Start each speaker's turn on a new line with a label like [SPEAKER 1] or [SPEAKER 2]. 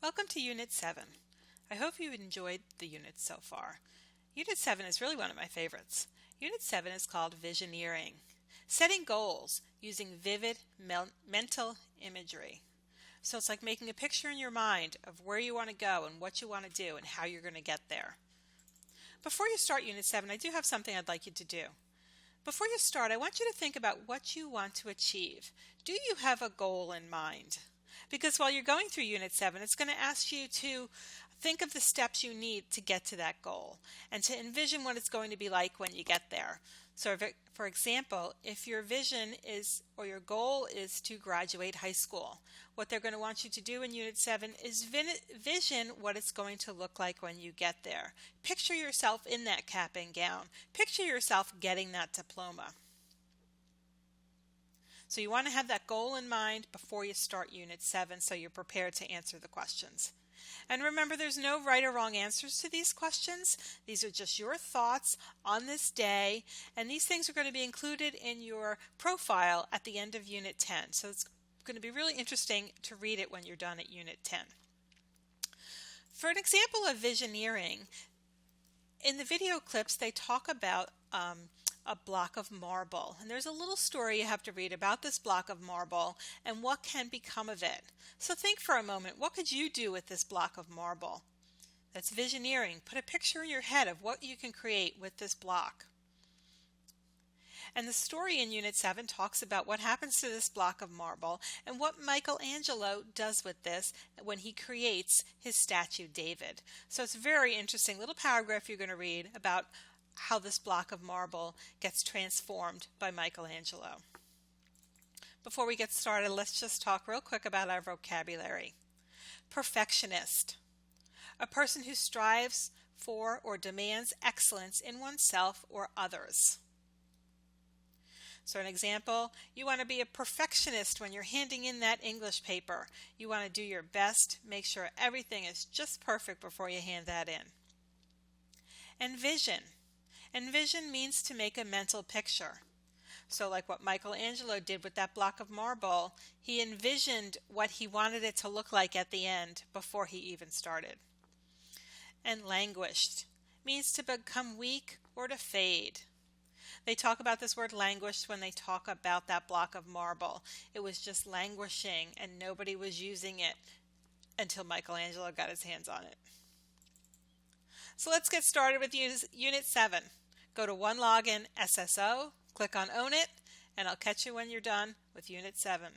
[SPEAKER 1] Welcome to Unit 7. I hope you've enjoyed the units so far. Unit 7 is really one of my favorites. Unit 7 is called Visioneering, setting goals using vivid mental imagery. So it's like making a picture in your mind of where you want to go and what you want to do and how you're going to get there. Before you start Unit 7, I do have something I'd like you to do. Before you start, I want you to think about what you want to achieve. Do you have a goal in mind? Because while you're going through Unit 7, it's going to ask you to think of the steps you need to get to that goal and to envision what it's going to be like when you get there. So, for example, if your vision is or your goal is to graduate high school, what they're going to want you to do in Unit 7 is vision what it's going to look like when you get there. Picture yourself in that cap and gown. Picture yourself getting that diploma. So you want to have that goal in mind before you start Unit 7 so you're prepared to answer the questions. And remember, there's no right or wrong answers to these questions. These are just your thoughts on this day, and these things are going to be included in your profile at the end of Unit 10. So it's going to be really interesting to read it when you're done at Unit 10. For an example of visioneering, in the video clips they talk about a block of marble, and there's a little story you have to read about this block of marble and what can become of it. So think for a moment, what could you do with this block of marble? That's visioneering. Put a picture in your head of what you can create with this block. And the story in Unit 7 talks about what happens to this block of marble and what Michelangelo does with this when he creates his statue David. So it's a very interesting little paragraph you're going to read about how this block of marble gets transformed by Michelangelo. Before we get started, let's just talk real quick about our vocabulary. Perfectionist, a person who strives for or demands excellence in oneself or others. So an example, you want to be a perfectionist when you're handing in that English paper. You want to do your best, make sure everything is just perfect before you hand that in. Envision. Envision means to make a mental picture. So like what Michelangelo did with that block of marble, he envisioned what he wanted it to look like at the end before he even started. And languished means to become weak or to fade. They talk about this word languished when they talk about that block of marble. It was just languishing and nobody was using it until Michelangelo got his hands on it. So let's get started with Unit 7. Go to OneLogin SSO, click on Own It, and I'll catch you when you're done with Unit 7.